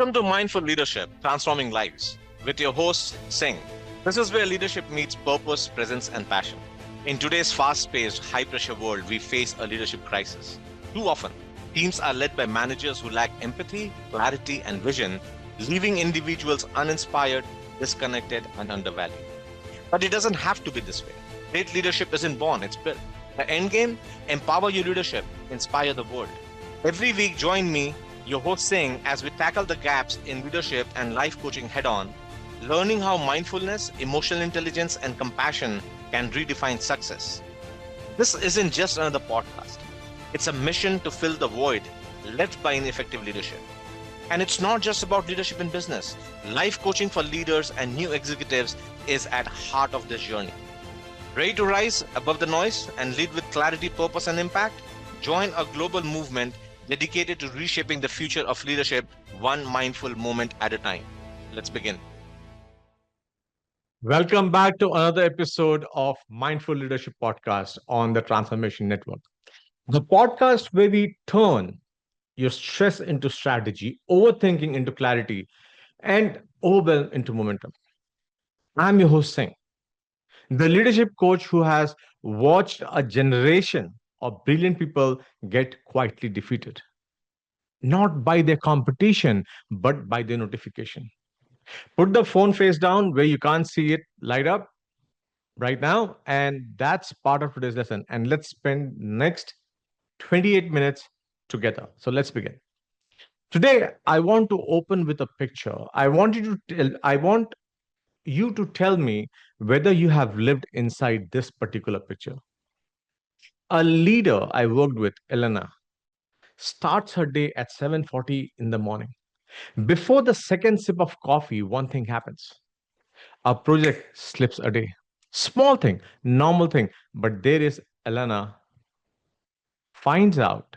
Welcome to Mindful Leadership, Transforming Lives, with your host, Singh. This is where leadership meets purpose, presence, and passion. In today's fast paced, high pressure world, we face a leadership crisis. Too often, teams are led by managers who lack empathy, clarity, and vision, leaving individuals uninspired, disconnected, and undervalued. But it doesn't have to be this way. Great leadership isn't born, it's built. The end game: empower your leadership, inspire the world. Every week, join me, your host Singh, as we tackle the gaps in leadership and life coaching head on, learning how mindfulness, emotional intelligence, and compassion can redefine success. This isn't just another podcast, it's a mission to fill the void left by ineffective leadership. And it's not just about leadership in business. Life coaching for leaders and new executives is at heart of this journey. Ready to rise above the noise and lead with clarity, purpose, and impact? Join a global movement dedicated to reshaping the future of leadership one mindful moment at a time. Let's begin. Welcome back to another episode of Mindful Leadership Podcast on the Transformation Network. The podcast where we turn your stress into strategy, overthinking into clarity, and overwhelm into momentum. I'm your host, Singh, the leadership coach who has watched a generation of brilliant people get quietly defeated, not by their competition, but by their notification. Put the phone face down where you can't see it light up right now, and that's part of today's lesson. And let's spend next 28 minutes together. So let's begin. Today, I want to open with a picture. I want you to tell me whether you have lived inside this particular picture. A leader I worked with, Elena, starts her day at 7:40 in the morning. Before the second sip of coffee, one thing happens. A project slips a day. Small thing, normal thing, but there is Elena finds out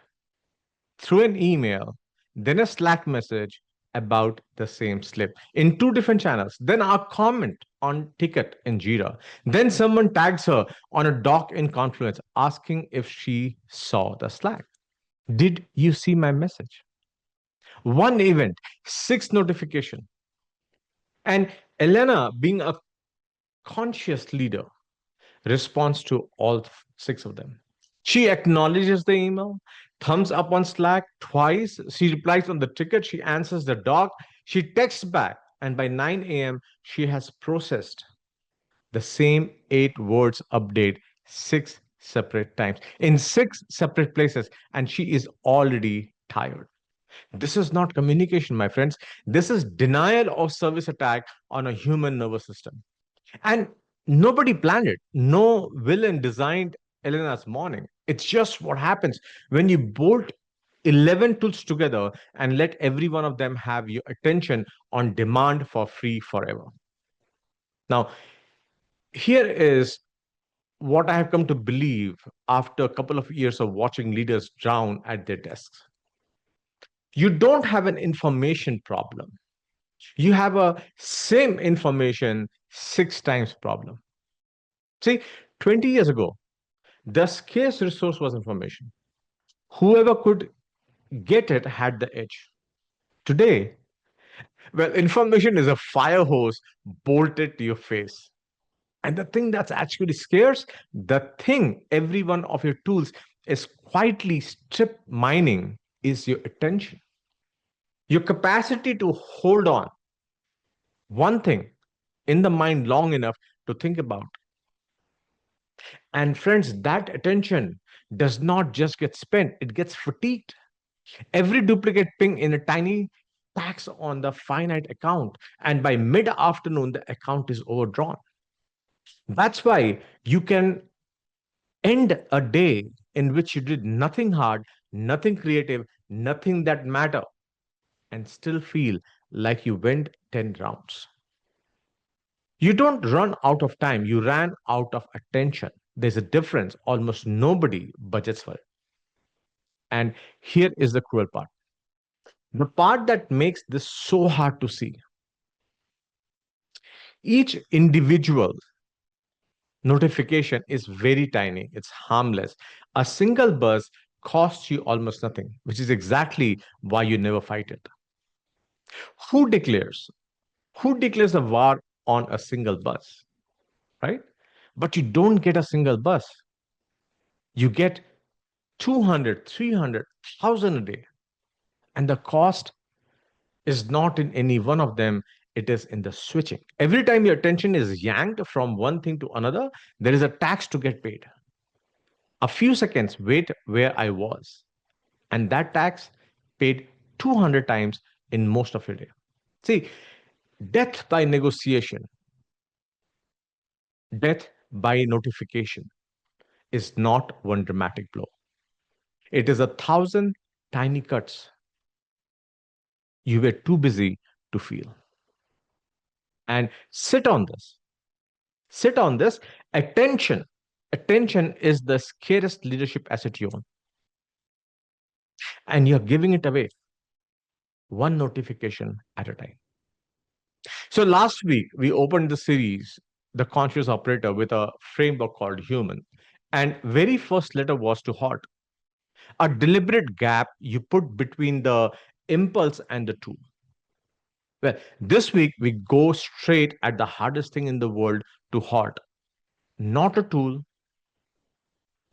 through an email, then a Slack message about the same slip in two different channels, then a comment on ticket in Jira. Then someone tags her on a doc in Confluence asking if she saw the Slack. Did you see my message? One event, six notification. And Elena, being a conscious leader, responds to all six of them. She acknowledges the email, thumbs up on Slack twice. She replies on the ticket. She answers the doc. She texts back. And by 9 a.m., she has processed the same 8 words update six separate times in six separate places. And she is already tired. This is not communication, my friends. This is denial of service attack on a human nervous system. And nobody planned it. No villain designed Elena's morning. It's just what happens when you bolt 11 tools together and let every one of them have your attention on demand for free forever. Now, here is what I have come to believe after a couple of years of watching leaders drown at their desks. You don't have an information problem. You have a same information six times problem. See, 20 years ago, the scarce resource was information. Whoever could get it had the edge. Today, well, information is a fire hose bolted to your face. And the thing that's actually scarce, the thing every one of your tools is quietly strip mining is your attention. Your capacity to hold on one thing in the mind long enough to think about. And friends, that attention does not just get spent, it gets fatigued. Every duplicate ping in a tiny tax on the finite account. And by mid afternoon, the account is overdrawn. That's why you can end a day in which you did nothing hard, nothing creative, nothing that matter, and still feel like you went 10 rounds. You don't run out of time, you ran out of attention. There's a difference. Almost nobody budgets for it. And here is the cruel part. The part that makes this so hard to see. Each individual notification is very tiny, it's harmless. A single buzz costs you almost nothing, which is exactly why you never fight it. Who declares? Who declares a war on a single bus, right? But you don't get a single bus. You get 200, 300,000 a day. And the cost is not in any one of them, it is in the switching. Every time your attention is yanked from one thing to another, there is a tax to get paid. A few seconds wait where I was, and that tax paid 200 times in most of your day. See, death by negotiation, death by notification is not one dramatic blow. It is 1,000 tiny cuts you were too busy to feel. And sit on this. Sit on this. Attention. Attention is the scariest leadership asset you own. And you're giving it away one notification at a time. So last week, we opened the series, The Conscious Operator, with a framework called Human. And very first letter was to heart, a deliberate gap you put between the impulse and the tool. Well, this week, we go straight at the hardest thing in the world to heart, not a tool,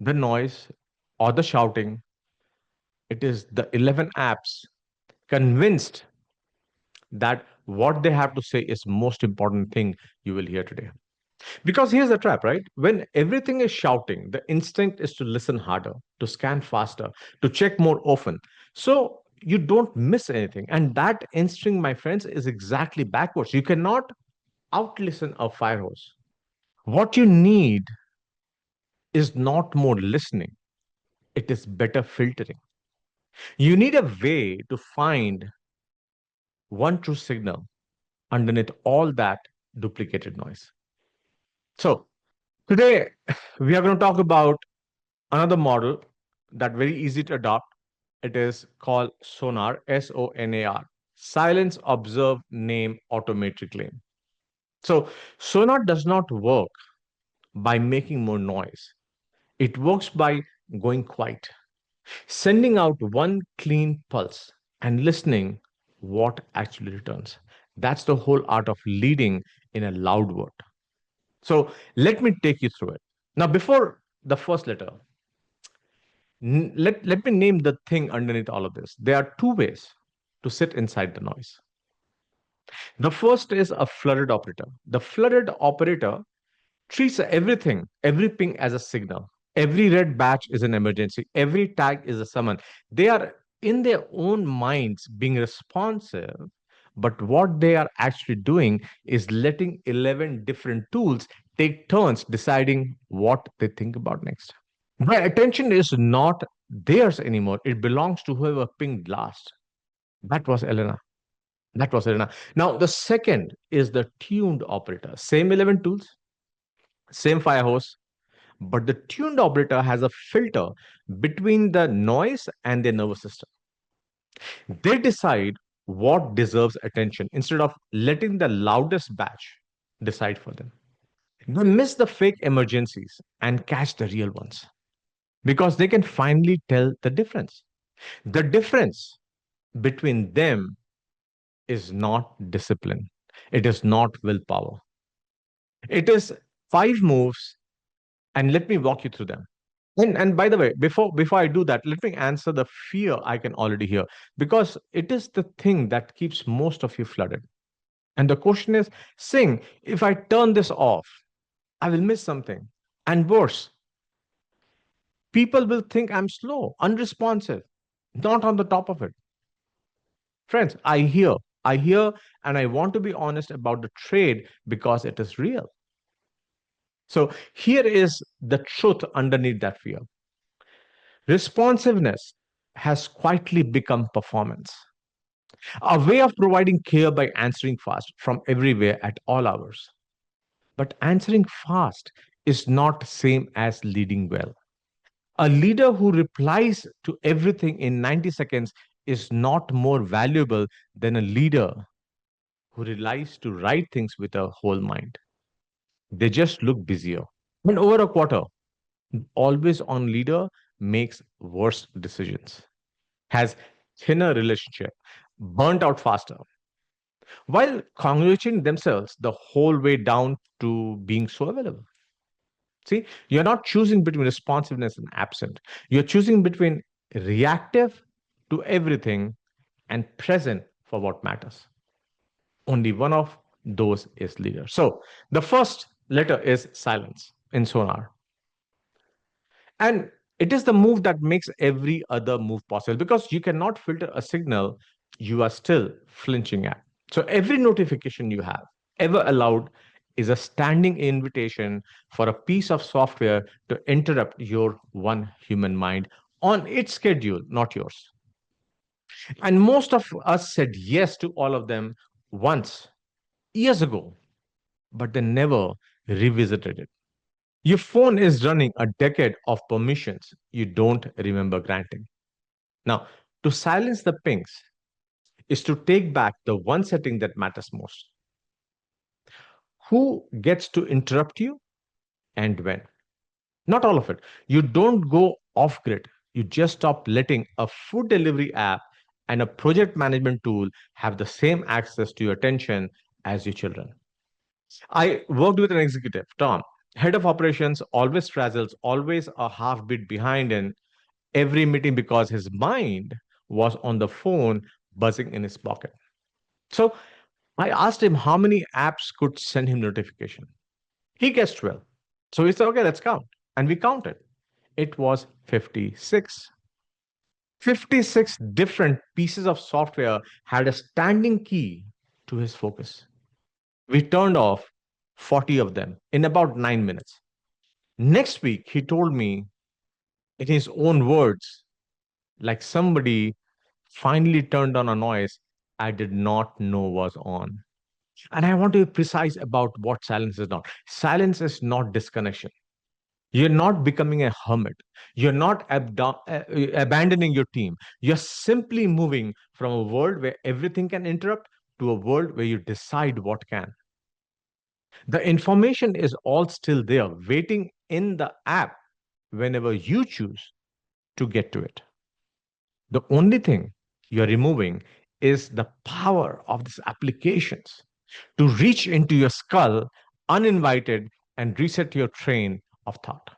the noise, or the shouting. It is the 11 apps convinced that what they have to say is most important thing you will hear today. Because here's the trap, right? When everything is shouting, the instinct is to listen harder, to scan faster, to check more often. So you don't miss anything. And that instinct, my friends, is exactly backwards. You cannot outlisten a fire hose. What you need is not more listening, it is better filtering. You need a way to find one true signal underneath all that duplicated noise. So, today we are going to talk about another model that very easy to adopt. It is called Sonar, SONAR. Silence, observe, name, automate, reclaim. So, Sonar does not work by making more noise. It works by going quiet, sending out one clean pulse and listening what actually returns. That's the whole art of leading in a loud word. So let me take you through it. Now, before the first letter, let me name the thing underneath all of this. There are two ways to sit inside the noise. The first is a flooded operator. The flooded operator treats everything, every ping as a signal. Every red batch is an emergency. Every tag is a summon. They are in their own minds being responsive, but what they are actually doing is letting 11 different tools take turns deciding what they think about next. Their attention is not theirs anymore. It belongs to whoever pinged last. That was Elena. That was Elena. Now, the second is the tuned operator. Same 11 tools, same fire hose, but the tuned operator has a filter between the noise and their nervous system. They decide what deserves attention instead of letting the loudest batch decide for them. They miss the fake emergencies and catch the real ones because they can finally tell the difference. The difference between them is not discipline, it is not willpower. It is five moves, and let me walk you through them. And by the way, before I do that, let me answer the fear I can already hear because it is the thing that keeps most of you flooded. And the question is, Sing, if I turn this off, I will miss something. And worse, people will think I'm slow, unresponsive, not on the top of it. Friends, I hear, and I want to be honest about the trade because it is real. So here is the truth underneath that fear. Responsiveness has quietly become performance, a way of providing care by answering fast from everywhere at all hours. But answering fast is not same as leading well. A leader who replies to everything in 90 seconds is not more valuable than a leader who relies to write things with a whole mind. They just look busier. And over a quarter, always on leader makes worse decisions, has thinner relationship, burnt out faster, while congratulating themselves the whole way down to being so available. See, you're not choosing between responsiveness and absent. You're choosing between reactive to everything and present for what matters. Only one of those is leader. So the first letter is silence in sonar. And it is the move that makes every other move possible because you cannot filter a signal you are still flinching at. So every notification you have ever allowed is a standing invitation for a piece of software to interrupt your one human mind on its schedule, not yours. And most of us said yes to all of them once, years ago, but they never revisited it. Your phone is running a decade of permissions you don't remember granting. Now, to silence the pings is to take back the one setting that matters most. Who gets to interrupt you and when? Not all of it. You don't go off grid. You just stop letting a food delivery app and a project management tool have the same access to your attention as your children. I worked with an executive, Tom, head of operations, always frazzles, always a half beat behind in every meeting because his mind was on the phone buzzing in his pocket. So I asked him how many apps could send him notification. He guessed 12. So he said, okay, let's count. And we counted. It was 56. 56 different pieces of software had a standing key to his focus. We turned off 40 of them in about 9 minutes. Next week, he told me in his own words, like somebody finally turned on a noise I did not know was on. And I want to be precise about what silence is not. Silence is not disconnection. You're not becoming a hermit. You're not abandoning your team. You're simply moving from a world where everything can interrupt to a world where you decide what can. The information is all still there, waiting in the app whenever you choose to get to it. The only thing you're removing is the power of these applications to reach into your skull uninvited and reset your train of thought.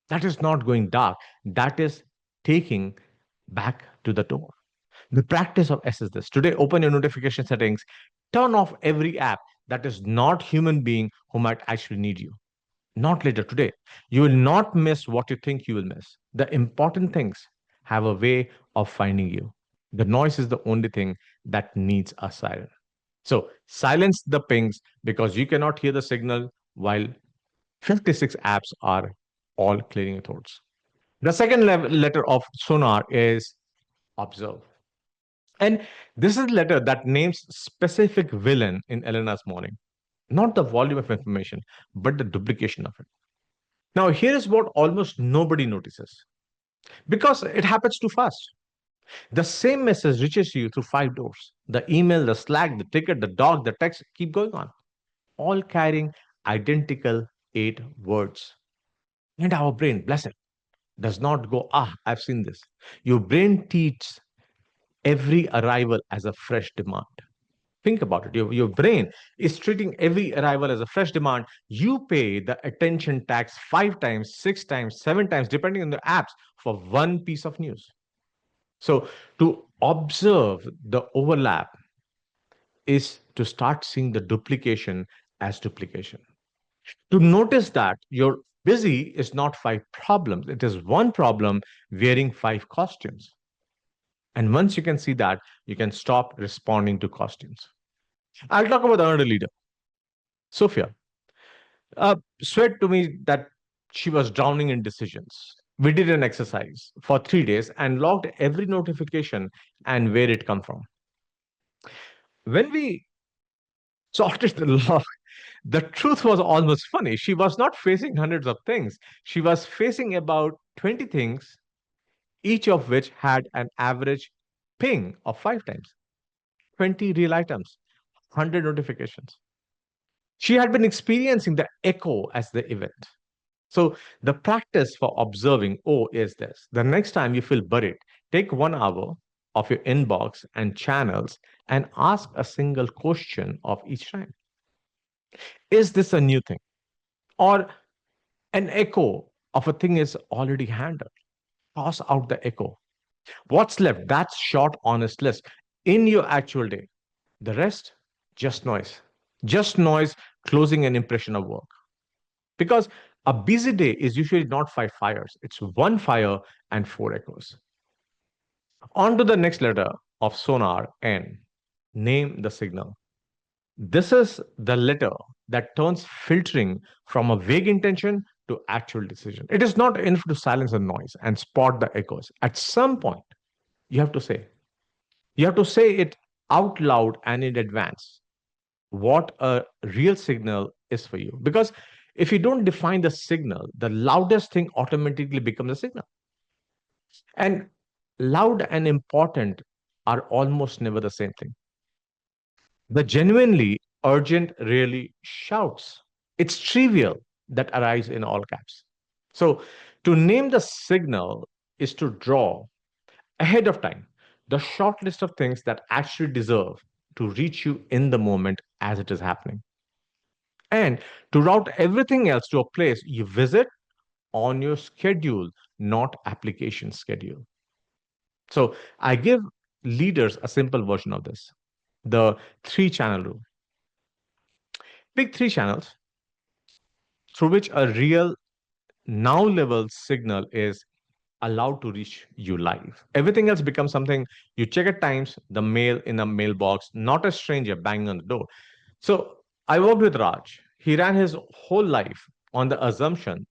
That is not going dark. That is taking back to the door. The practice of S is this. Today, open your notification settings, turn off every app that is not human being who might actually need you. Not later today. You will not miss what you think you will miss. The important things have a way of finding you. The noise is the only thing that needs a siren. So silence the pings because you cannot hear the signal while 56 apps are all clearing your throats. The second letter of sonar is observe. And this is a letter that names specific villain in Elena's morning, not the volume of information, but the duplication of it. Now, here is what almost nobody notices because it happens too fast. The same message reaches you through five doors: the email, the Slack, the ticket, the dog, the text, keep going on, all carrying identical eight words. And our brain, bless it, does not go, ah, I've seen this. Your brain treats every arrival as a fresh demand. Think about it. Your brain is treating every arrival as a fresh demand. You pay the attention tax 5 times, 6 times, 7 times, depending on the apps, for one piece of news. So, to observe the overlap is to start seeing the duplication as duplication. To notice that you're busy is not five problems, it is one problem wearing five costumes. And once you can see that, you can stop responding to costumes. I'll talk about another leader, Sophia. Sweat to me that she was drowning in decisions. We did an exercise for 3 days and logged every notification and where it come from. When we sorted the log, the truth was almost funny. She was not facing hundreds of things. She was facing about 20 things, each of which had an average ping of 5 times, 20 real items, 100 notifications. She had been experiencing the echo as the event. So the practice for observing O is this. The next time you feel buried, take 1 hour, of your inbox and channels and ask a single question of each time. Is this a new thing? Or an echo of a thing is already handled? Toss out the echo. What's left? That's short, honest list in your actual day. The rest, just noise. Just noise closing an impression of work. Because a busy day is usually not five fires, it's one fire and four echoes. On to the next letter of sonar N. Name the signal. This is the letter that turns filtering from a vague intention to actual decision. It is not enough to silence the noise and spot the echoes. At some point, you have to say, you have to say it out loud and in advance what a real signal is for you. Because if you don't define the signal, the loudest thing automatically becomes a signal. And loud and important are almost never the same thing. The genuinely urgent really shouts. It's trivial that arrives in all caps. So, to name the signal is to draw ahead of time the short list of things that actually deserve to reach you in the moment as it is happening, and to route everything else to a place you visit on your schedule, not application schedule. So, I give leaders a simple version of this, the three channel rule. Pick three channels through which a real now level signal is allowed to reach you live. Everything else becomes something you check at times, the mail in a mailbox, not a stranger banging on the door. So I worked with Raj. He ran his whole life on the assumption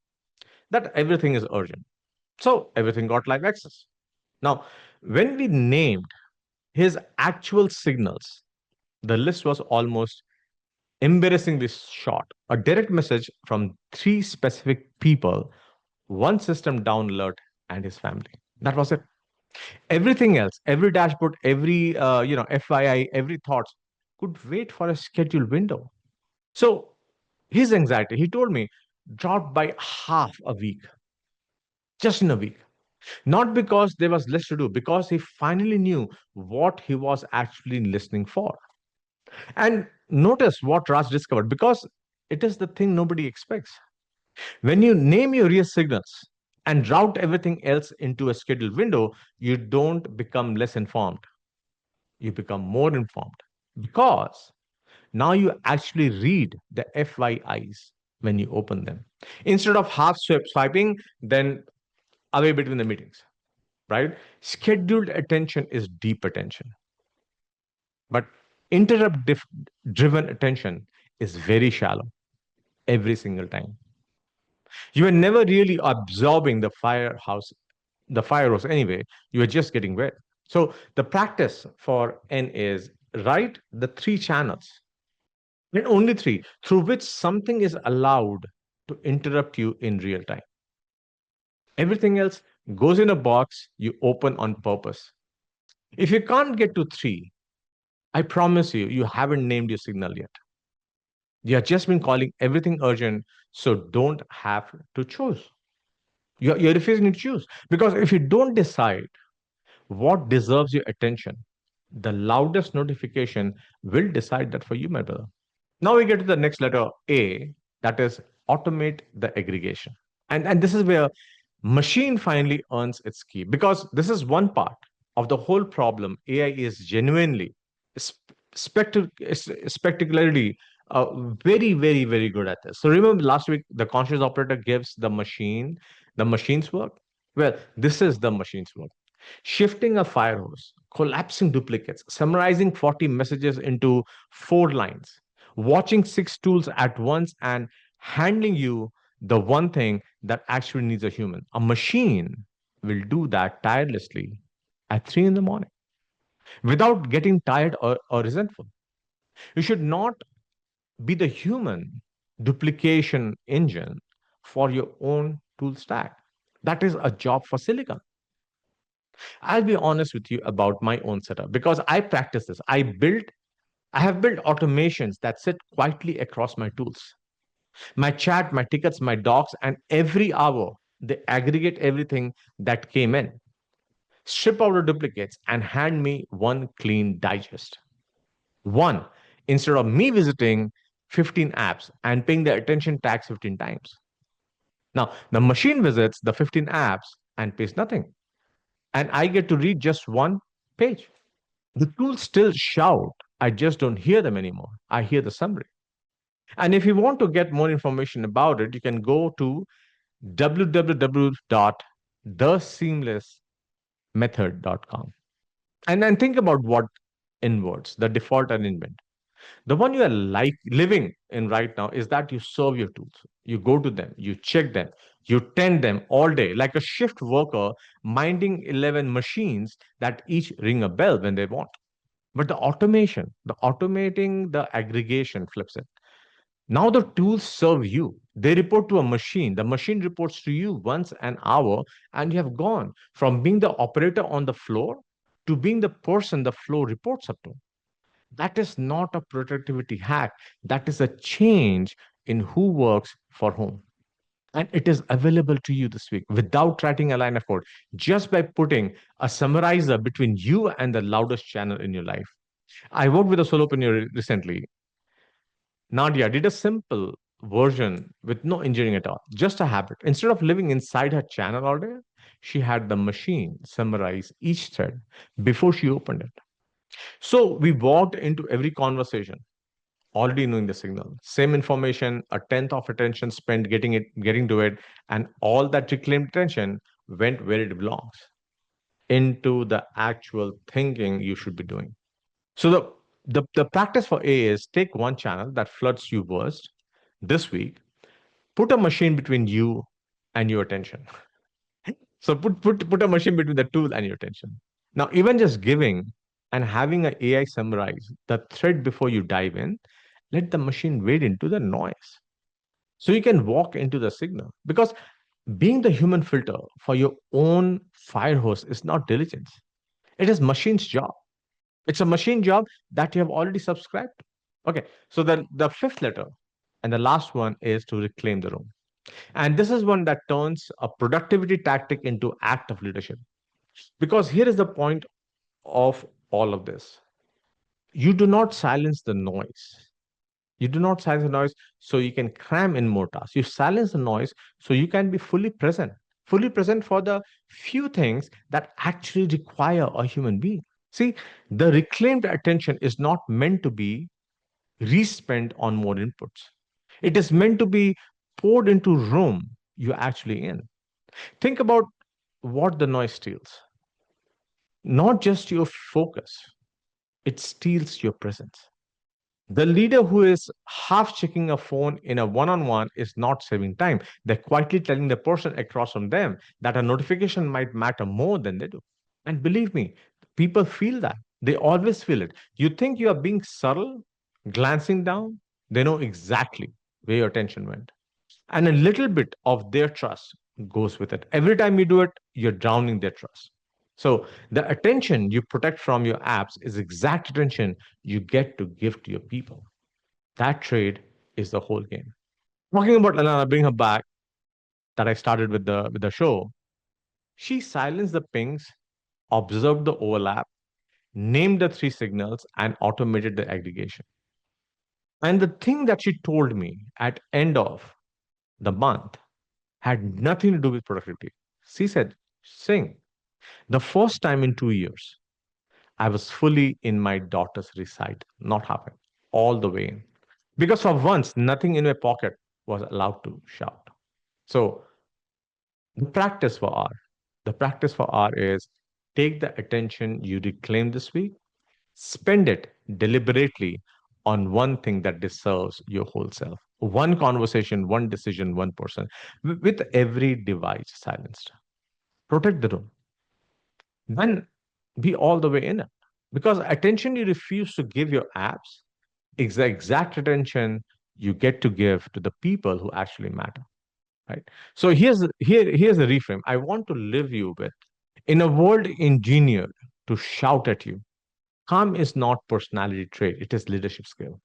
that everything is urgent. So everything got live access. Now, when we named his actual signals, the list was almost embarrassingly short. A direct message from three specific people, one system down alert, and his family. That was it. Everything else, every dashboard, every FYI, every thoughts could wait for a scheduled window. So his anxiety, he told me, dropped by half a week, just in a week. Not because there was less to do, because he finally knew what he was actually listening for. And notice what Raj discovered, because it is the thing nobody expects. When you name your real signals and route everything else into a scheduled window, you don't become less informed. You become more informed because now you actually read the FYIs when you open them. Instead of swiping, then away between the meetings, right? Scheduled attention is deep attention, but driven attention is very shallow every single time. You are never really absorbing the fire hose anyway. You are just getting wet. So the practice for N is write the three channels, and only three, through which something is allowed to interrupt you in real time. Everything else goes in a box you open on purpose. If you can't get to three, I promise you, you haven't named your signal yet. You have just been calling everything urgent, so don't have to choose. You're refusing to choose. Because if you don't decide what deserves your attention, the loudest notification will decide that for you, my brother. Now we get to the next letter A, that is automate the aggregation. And this is where machine finally earns its key, because this is one part of the whole problem. AI is genuinely spectacularly very, very, very good at this. So remember last week, the conscious operator gives the machine's work. Well, this is the machine's work. Shifting a fire hose, collapsing duplicates, summarizing 40 messages into four lines, watching six tools at once, and handling you the one thing that actually needs a human. A machine will do that tirelessly at 3 in the morning without getting tired or resentful. You should not be the human duplication engine for your own tool stack. That is a job for silicon. I'll be honest with you about my own setup because I practice this. I have built automations that sit quietly across my tools. My chat, my tickets, my docs, and every hour they aggregate everything that came in. strip out the duplicates, and hand me one clean digest. One, instead of me visiting 15 apps and paying the attention tax 15 times. Now, the machine visits the 15 apps and pays nothing. And I get to read just one page. The tools still shout. I just don't hear them anymore. I hear the summary. And if you want to get more information about it, you can go to www.theseamlessmethod.com. And then think about what inwards, the default arrangement. The one you are like living in right now is that you serve your tools. You go to them, you check them, you tend them all day, like a shift worker minding 11 machines that each ring a bell when they want. But the automating the aggregation flips it. Now the tools serve you. They report to a machine. The machine reports to you once an hour, and you have gone from being the operator on the floor to being the person the floor reports up to. That is not a productivity hack. That is a change in who works for whom. And it is available to you this week without writing a line of code, just by putting a summarizer between you and the loudest channel in your life. I worked with a solopreneur recently. Nadia did a simple version with no engineering at all, just a habit. Instead of living inside her channel all day, she had the machine summarize each thread before she opened it. So we walked into every conversation already knowing the signal. Same information, a tenth of attention spent getting to it, and all that reclaimed attention went where it belongs, into the actual thinking you should be doing. So the practice for A is take one channel that floods you worst this week, put a machine between you and your attention. So put a machine between the tool and your attention. Now, even just giving and having an AI summarize the thread before you dive in, let the machine wade into the noise. So you can walk into the signal. Because being the human filter for your own fire hose is not diligence. It is machine's job. It's a machine job that you have already subscribed to. Okay, so the fifth letter and the last one is to reclaim the room. And this is one that turns a productivity tactic into act of leadership. Because here is the point of all of this. You do not silence the noise. You do not silence the noise so you can cram in more tasks. You silence the noise so you can be fully present for the few things that actually require a human being. See, the reclaimed attention is not meant to be respent on more inputs. It is meant to be poured into room you're actually in. Think about what the noise steals. Not just your focus, it steals your presence. The leader who is half checking a phone in a one on one is not saving time. They're quietly telling the person across from them that a notification might matter more than they do. And believe me, people feel that. They always feel it. You think you are being subtle, glancing down, they know exactly where your attention went. And a little bit of their trust goes with it. Every time you do it, you're drowning their trust. So the attention you protect from your apps is exact attention you get to give to your people. That trade is the whole game. Talking about Alana, bring her back that I started with the show. She silenced the pings, observed the overlap, named the three signals, and automated the aggregation. And the thing that she told me at end of the month had nothing to do with productivity. She said, Sing, the first time in 2 years, I was fully in my daughter's recite, not halfway, all the way in. Because for once, nothing in my pocket was allowed to shout. So the practice for R, the practice for R is take the attention you reclaim this week, spend it deliberately on one thing that deserves your whole self. One conversation, one decision, one person, with every device silenced. Protect the room. Then be all the way in it. Because attention you refuse to give your apps is the exact attention you get to give to the people who actually matter. Right. So here's the reframe. I want to live you with. In a world engineered to shout at you, calm is not personality trait, it is leadership skill.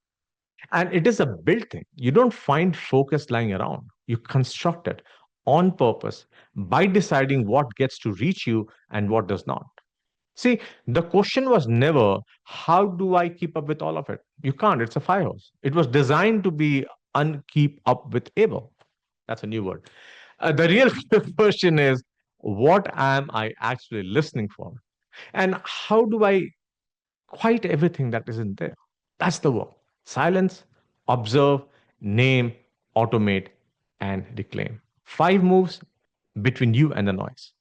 And it is a built thing. You don't find focus lying around. You construct it on purpose by deciding what gets to reach you and what does not. See, the question was never, how do I keep up with all of it? You can't. It's a fire hose. It was designed to be unkeep up with able. That's a new word. The real question is, what am I actually listening for? And how do I quiet everything that isn't there? That's the work. Silence, observe, name, automate, and reclaim. Five moves between you and the noise.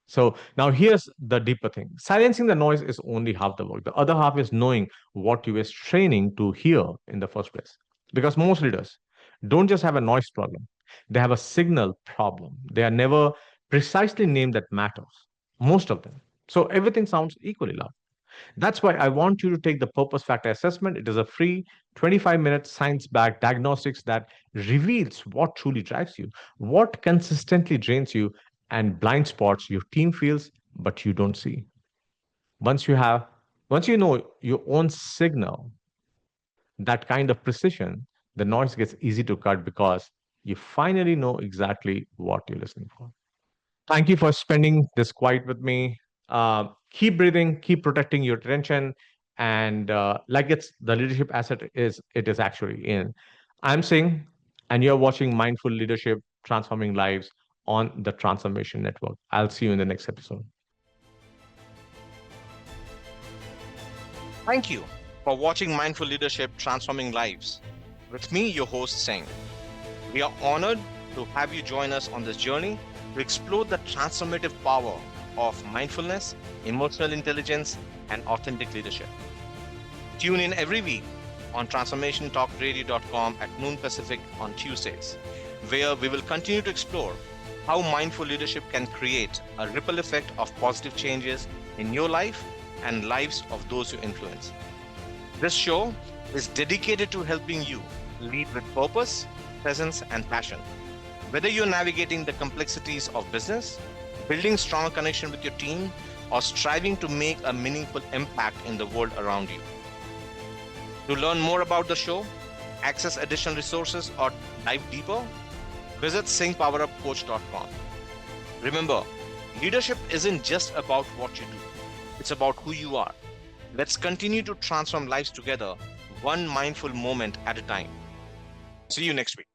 So now here's the deeper thing. Silencing the noise is only half the work. The other half is knowing what you were training to hear in the first place. Because most leaders don't just have a noise problem, they have a signal problem. They are never precisely named that matters. Most of them. So everything sounds equally loud. That's why I want you to take the purpose factor assessment. It is a free 25-minute science backed diagnostics that reveals what truly drives you, what consistently drains you, and blind spots your team feels, but you don't see. Once you have, once you know your own signal, that kind of precision, the noise gets easy to cut because you finally know exactly what you're listening for. Thank you for spending this quiet with me. Keep breathing, keep protecting your attention, and like it's the leadership asset is it is actually in. I'm Singh, and you're watching Mindful Leadership Transforming Lives on the Transformation Network. I'll see you in the next episode. Thank you for watching Mindful Leadership Transforming Lives. With me, your host, Singh. We are honored to have you join us on this journey to explore the transformative power of mindfulness, emotional intelligence, and authentic leadership. Tune in every week on transformationtalkradio.com at noon Pacific on Tuesdays, where we will continue to explore how mindful leadership can create a ripple effect of positive changes in your life and lives of those you influence. This show is dedicated to helping you lead with purpose, presence, and passion. Whether you're navigating the complexities of business, building strong connection with your team, or striving to make a meaningful impact in the world around you. To learn more about the show, access additional resources, or dive deeper, visit singpowerupcoach.com. Remember, leadership isn't just about what you do, it's about who you are. Let's continue to transform lives together, one mindful moment at a time. See you next week.